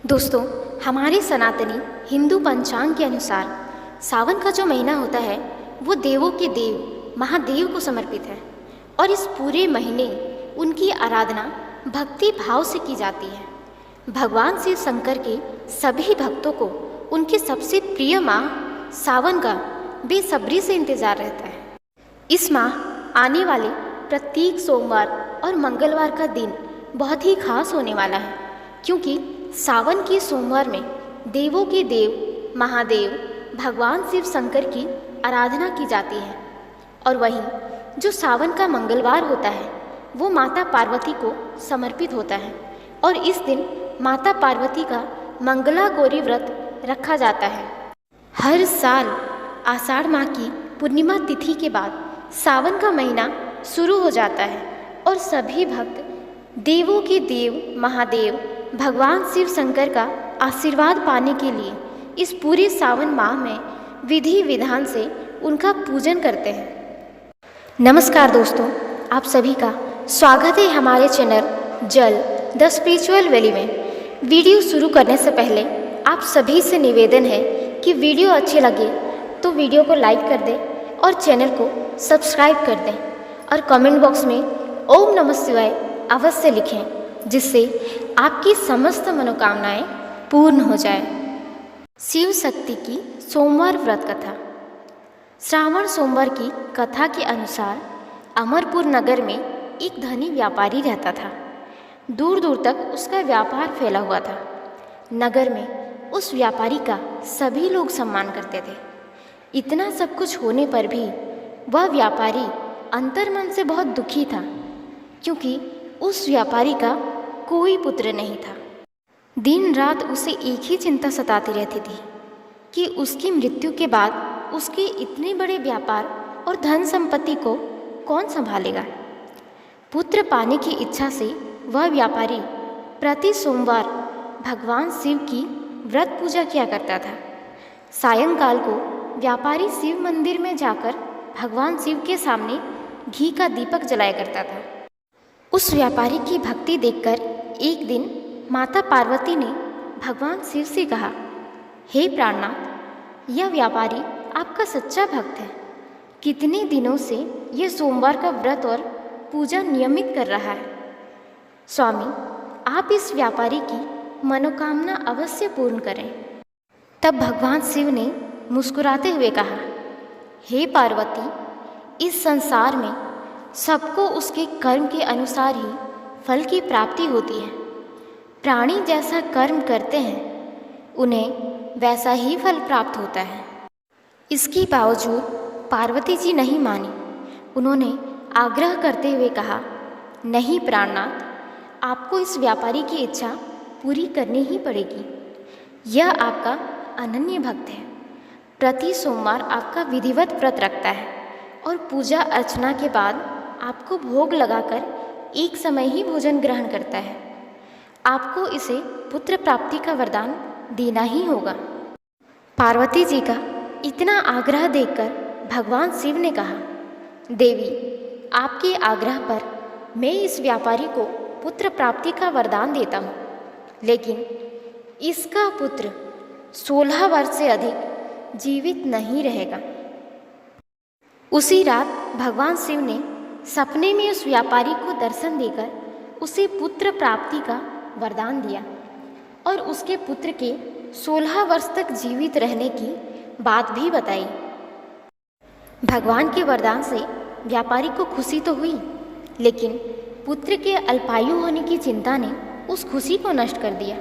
दोस्तों, हमारे सनातनी हिंदू पंचांग के अनुसार सावन का जो महीना होता है वो देवों के देव महादेव को समर्पित है और इस पूरे महीने उनकी आराधना भक्ति भाव से की जाती है। भगवान शिव शंकर के सभी भक्तों को उनके सबसे प्रिय माह सावन का बेसब्री से इंतजार रहता है। इस माह आने वाले प्रत्येक सोमवार और मंगलवार का दिन बहुत ही खास होने वाला है, क्योंकि सावन के सोमवार में देवों के देव महादेव भगवान शिव शंकर की आराधना की जाती है और वहीं जो सावन का मंगलवार होता है वो माता पार्वती को समर्पित होता है और इस दिन माता पार्वती का मंगला गौरी व्रत रखा जाता है। हर साल आषाढ़ माह की पूर्णिमा तिथि के बाद सावन का महीना शुरू हो जाता है और सभी भक्त देवों के देव महादेव भगवान शिव शंकर का आशीर्वाद पाने के लिए इस पूरे सावन माह में विधि विधान से उनका पूजन करते हैं। नमस्कार दोस्तों, आप सभी का स्वागत है हमारे चैनल जल द स्पिरिचुअल वैली में। वीडियो शुरू करने से पहले आप सभी से निवेदन है कि वीडियो अच्छे लगे तो वीडियो को लाइक कर दें और चैनल को सब्सक्राइब कर दें और कमेंट बॉक्स में ओम नमः शिवाय अवश्य लिखें, जिससे आपकी समस्त मनोकामनाएं पूर्ण हो जाए। शिव शक्ति की सोमवार व्रत कथा। श्रावण सोमवार की कथा के अनुसार अमरपुर नगर में एक धनी व्यापारी रहता था। दूर दूर तक उसका व्यापार फैला हुआ था। नगर में उस व्यापारी का सभी लोग सम्मान करते थे। इतना सब कुछ होने पर भी वह व्यापारी अंतर्मन से बहुत दुखी था, क्योंकि उस व्यापारी का कोई पुत्र नहीं था। दिन रात उसे एक ही चिंता सताती रहती थी कि उसकी मृत्यु के बाद उसके इतने बड़े व्यापार और धन संपत्ति को कौन संभालेगा। पुत्र पाने की इच्छा से वह व्यापारी प्रति सोमवार भगवान शिव की व्रत पूजा किया करता था। सायंकाल को व्यापारी शिव मंदिर में जाकर भगवान शिव के सामने घी का दीपक जलाया करता था। उस व्यापारी की भक्ति देखकर एक दिन माता पार्वती ने भगवान शिव से कहा, हे प्राणनाथ, यह व्यापारी आपका सच्चा भक्त है। कितने दिनों से यह सोमवार का व्रत और पूजा नियमित कर रहा है। स्वामी, आप इस व्यापारी की मनोकामना अवश्य पूर्ण करें। तब भगवान शिव ने मुस्कुराते हुए कहा, हे पार्वती, इस संसार में सबको उसके कर्म के अनुसार ही फल की प्राप्ति होती है। प्राणी जैसा कर्म करते हैं उन्हें वैसा ही फल प्राप्त होता है। इसके बावजूद पार्वती जी नहीं मानी। उन्होंने आग्रह करते हुए कहा, नहीं प्राणनाथ, आपको इस व्यापारी की इच्छा पूरी करनी ही पड़ेगी। यह आपका अनन्य भक्त है। प्रति सोमवार आपका विधिवत व्रत रखता है और पूजा अर्चना के बाद आपको भोग लगाकर एक समय ही भोजन ग्रहण करता है। आपको इसे पुत्र प्राप्ति का वरदान देना ही होगा। पार्वती जी का इतना आग्रह देखकर भगवान शिव ने कहा, देवी, आपके आग्रह पर मैं इस व्यापारी को पुत्र प्राप्ति का वरदान देता हूँ, लेकिन इसका पुत्र 16 वर्ष से अधिक जीवित नहीं रहेगा। उसी रात भगवान शिव ने सपने में उस व्यापारी को दर्शन देकर उसे पुत्र प्राप्ति का वरदान दिया और उसके पुत्र के 16 वर्ष तक जीवित रहने की बात भी बताई। भगवान के वरदान से व्यापारी को खुशी तो हुई, लेकिन पुत्र के अल्पायु होने की चिंता ने उस खुशी को नष्ट कर दिया।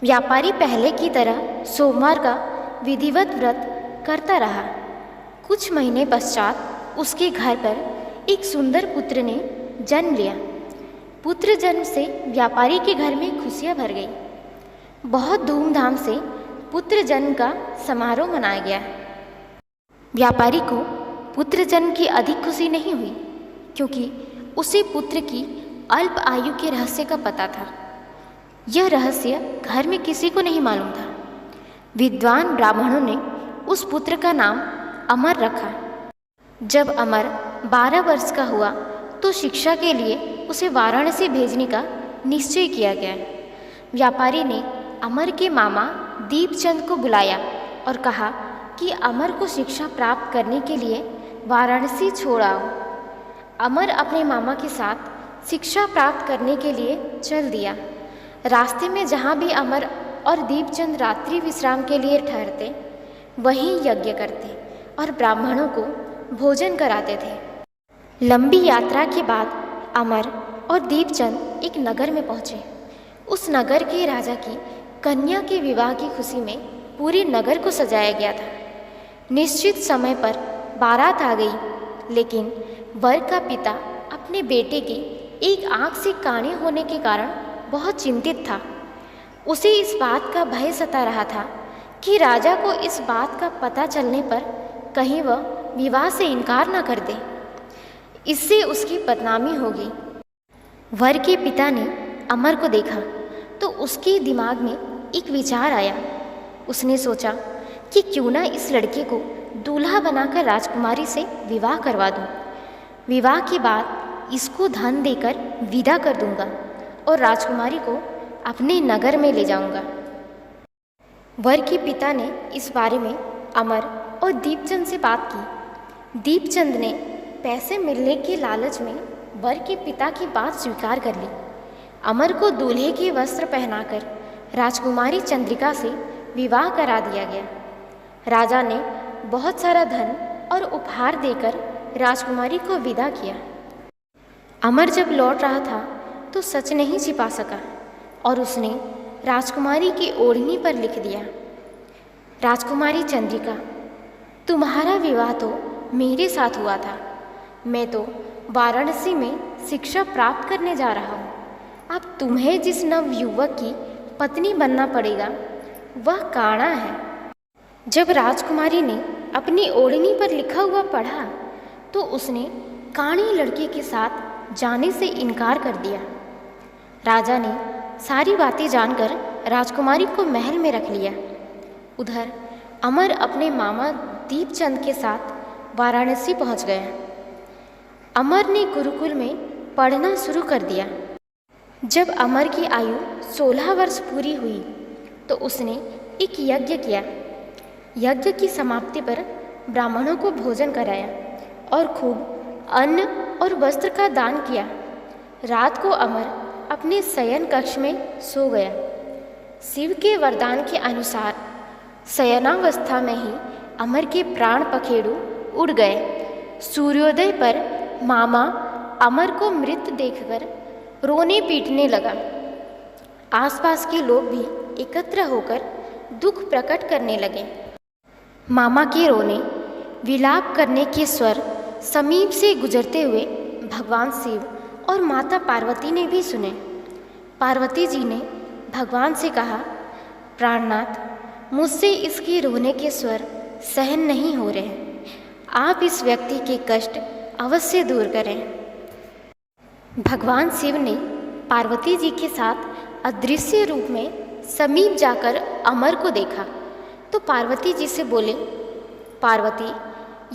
व्यापारी पहले की तरह सोमवार का विधिवत व्रत करता रहा। कुछ महीने पश्चात उसके घर पर एक सुंदर पुत्र ने जन्म लिया। पुत्र जन्म से व्यापारी के घर में खुशियां भर गई। बहुत धूमधाम से पुत्र जन्म का समारोह मनाया गया। व्यापारी को पुत्र जन्म की अधिक खुशी नहीं हुई, क्योंकि उसे पुत्र की अल्प आयु के रहस्य का पता था। यह रहस्य घर में किसी को नहीं मालूम था। विद्वान ब्राह्मणों ने उस पुत्र का नाम अमर रखा। जब अमर 12 वर्ष का हुआ तो शिक्षा के लिए उसे वाराणसी भेजने का निश्चय किया गया। व्यापारी ने अमर के मामा दीपचंद को बुलाया और कहा कि अमर को शिक्षा प्राप्त करने के लिए वाराणसी छोड़ आओ। अमर अपने मामा के साथ शिक्षा प्राप्त करने के लिए चल दिया। रास्ते में जहाँ भी अमर और दीपचंद रात्रि विश्राम के लिए ठहरते, वहीं यज्ञ करते और ब्राह्मणों को भोजन कराते थे। लंबी यात्रा के बाद अमर और दीपचंद एक नगर में पहुँचे। उस नगर के राजा की कन्या के विवाह की खुशी में पूरे नगर को सजाया गया था। निश्चित समय पर बारात आ गई, लेकिन वर का पिता अपने बेटे की एक आंख से काणे होने के कारण बहुत चिंतित था। उसे इस बात का भय सता रहा था कि राजा को इस बात का पता चलने पर कहीं वह विवाह से इनकार न कर दे, इससे उसकी बदनामी होगी। वर के पिता ने अमर को देखा तो उसके दिमाग में एक विचार आया। उसने सोचा कि क्यों ना इस लड़के को दूल्हा बनाकर राजकुमारी से विवाह करवा दूं। विवाह के बाद इसको धन देकर विदा कर दूंगा और राजकुमारी को अपने नगर में ले जाऊंगा। वर के पिता ने इस बारे में अमर और दीपचंद से बात की। दीपचंद ने पैसे मिलने के लालच में वर के पिता की बात स्वीकार कर ली। अमर को दूल्हे के वस्त्र पहनाकर राजकुमारी चंद्रिका से विवाह करा दिया गया। राजा ने बहुत सारा धन और उपहार देकर राजकुमारी को विदा किया। अमर जब लौट रहा था तो सच नहीं छिपा सका और उसने राजकुमारी की ओढ़नी पर लिख दिया, राजकुमारी चंद्रिका, तुम्हारा विवाह तो मेरे साथ हुआ था। मैं तो वाराणसी में शिक्षा प्राप्त करने जा रहा हूँ। अब तुम्हें जिस नव युवक की पत्नी बनना पड़ेगा वह काणा है। जब राजकुमारी ने अपनी ओढ़नी पर लिखा हुआ पढ़ा तो उसने काणे लड़के के साथ जाने से इनकार कर दिया। राजा ने सारी बातें जानकर राजकुमारी को महल में रख लिया। उधर अमर अपने मामा दीपचंद के साथ वाराणसी पहुंच गया। अमर ने गुरुकुल में पढ़ना शुरू कर दिया। जब अमर की आयु 16 वर्ष पूरी हुई तो उसने एक यज्ञ किया। यज्ञ की समाप्ति पर ब्राह्मणों को भोजन कराया और खूब अन्न और वस्त्र का दान किया। रात को अमर अपने शयन कक्ष में सो गया। शिव के वरदान के अनुसार शयनावस्था में ही अमर के प्राण पखेरु उड़ गए। सूर्योदय पर मामा अमर को मृत देखकर रोने पीटने लगा। आसपास के लोग भी एकत्र होकर दुख प्रकट करने लगे। मामा के रोने, विलाप करने के स्वर समीप से गुजरते हुए भगवान शिव और माता पार्वती ने भी सुने। पार्वती जी ने भगवान से कहा, प्राणनाथ, मुझसे इसके रोने के स्वर सहन नहीं हो रहे हैं। आप इस व्यक्ति के कष्ट अवश्य दूर करें। भगवान शिव ने पार्वती जी के साथ अदृश्य रूप में समीप जाकर अमर को देखा तो पार्वती जी से बोले, पार्वती,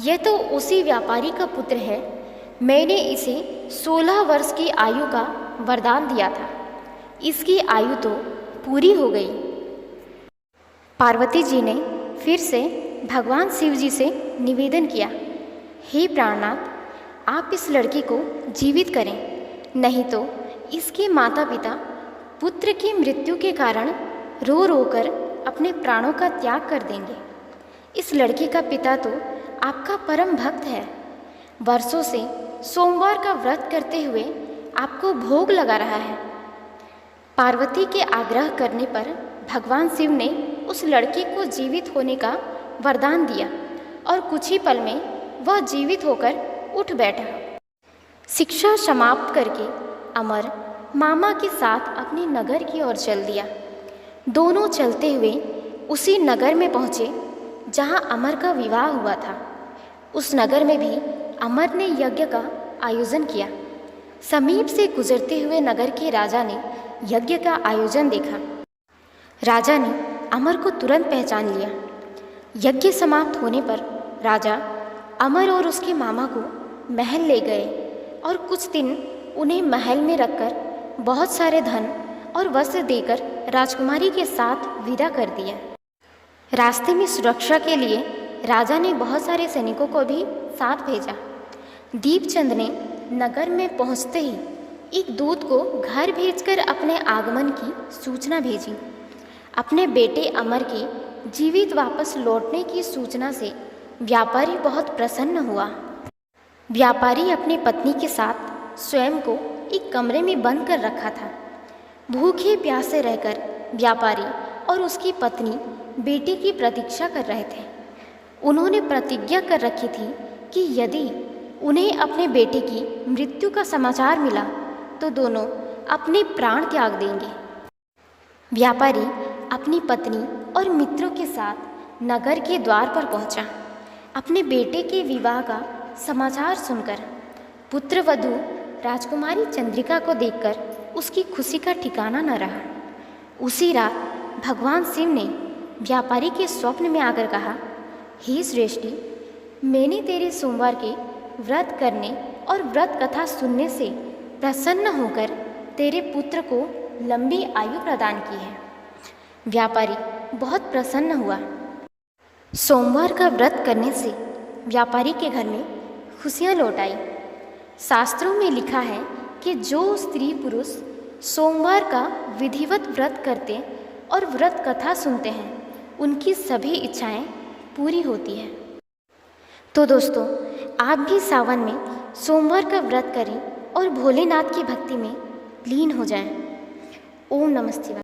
यह तो उसी व्यापारी का पुत्र है। मैंने इसे 16 वर्ष की आयु का वरदान दिया था। इसकी आयु तो पूरी हो गई। पार्वती जी ने फिर से भगवान शिव जी से निवेदन किया, हे प्राणनाथ, आप इस लड़के को जीवित करें, नहीं तो इसके माता पिता पुत्र की मृत्यु के कारण रो रो कर अपने प्राणों का त्याग कर देंगे। इस लड़के का पिता तो आपका परम भक्त है। वर्षों से सोमवार का व्रत करते हुए आपको भोग लगा रहा है। पार्वती के आग्रह करने पर भगवान शिव ने उस लड़के को जीवित होने का वरदान दिया और कुछ ही पल में वह जीवित होकर उठ बैठा। शिक्षा समाप्त करके अमर मामा के साथ अपने नगर की ओर चल दिया। दोनों चलते हुए उसी नगर में पहुँचे जहाँ अमर का विवाह हुआ था। उस नगर में भी अमर ने यज्ञ का आयोजन किया। समीप से गुजरते हुए नगर के राजा ने यज्ञ का आयोजन देखा। राजा ने अमर को तुरंत पहचान लिया। यज्ञ समाप्त होने पर राजा अमर और उसके मामा को महल ले गए और कुछ दिन उन्हें महल में रखकर बहुत सारे धन और वस्त्र देकर राजकुमारी के साथ विदा कर दिया। रास्ते में सुरक्षा के लिए राजा ने बहुत सारे सैनिकों को भी साथ भेजा। दीपचंद ने नगर में पहुंचते ही एक दूत को घर भेजकर अपने आगमन की सूचना भेजी। अपने बेटे अमर के जीवित वापस लौटने की सूचना से व्यापारी बहुत प्रसन्न हुआ। व्यापारी अपनी पत्नी के साथ स्वयं को एक कमरे में बंद कर रखा था। भूखे प्यासे रहकर व्यापारी और उसकी पत्नी बेटे की प्रतीक्षा कर रहे थे। उन्होंने प्रतिज्ञा कर रखी थी कि यदि उन्हें अपने बेटे की मृत्यु का समाचार मिला तो दोनों अपने प्राण त्याग देंगे। व्यापारी अपनी पत्नी और मित्रों के साथ नगर के द्वार पर पहुंचा। अपने बेटे के विवाह का समाचार सुनकर पुत्रवधू राजकुमारी चंद्रिका को देखकर उसकी खुशी का ठिकाना न रहा। उसी रात भगवान शिव ने व्यापारी के स्वप्न में आकर कहा, हे श्रेष्ठी, मैंने तेरे सोमवार के व्रत करने और व्रत कथा सुनने से प्रसन्न होकर तेरे पुत्र को लंबी आयु प्रदान की है। व्यापारी बहुत प्रसन्न हुआ। सोमवार का व्रत करने से व्यापारी के घर में खुशियाँ लौट आई। शास्त्रों में लिखा है कि जो स्त्री पुरुष सोमवार का विधिवत व्रत करते और व्रत कथा सुनते हैं उनकी सभी इच्छाएं पूरी होती हैं। तो दोस्तों, आप भी सावन में सोमवार का व्रत करें और भोलेनाथ की भक्ति में लीन हो जाएं। ओम नमः शिवाय।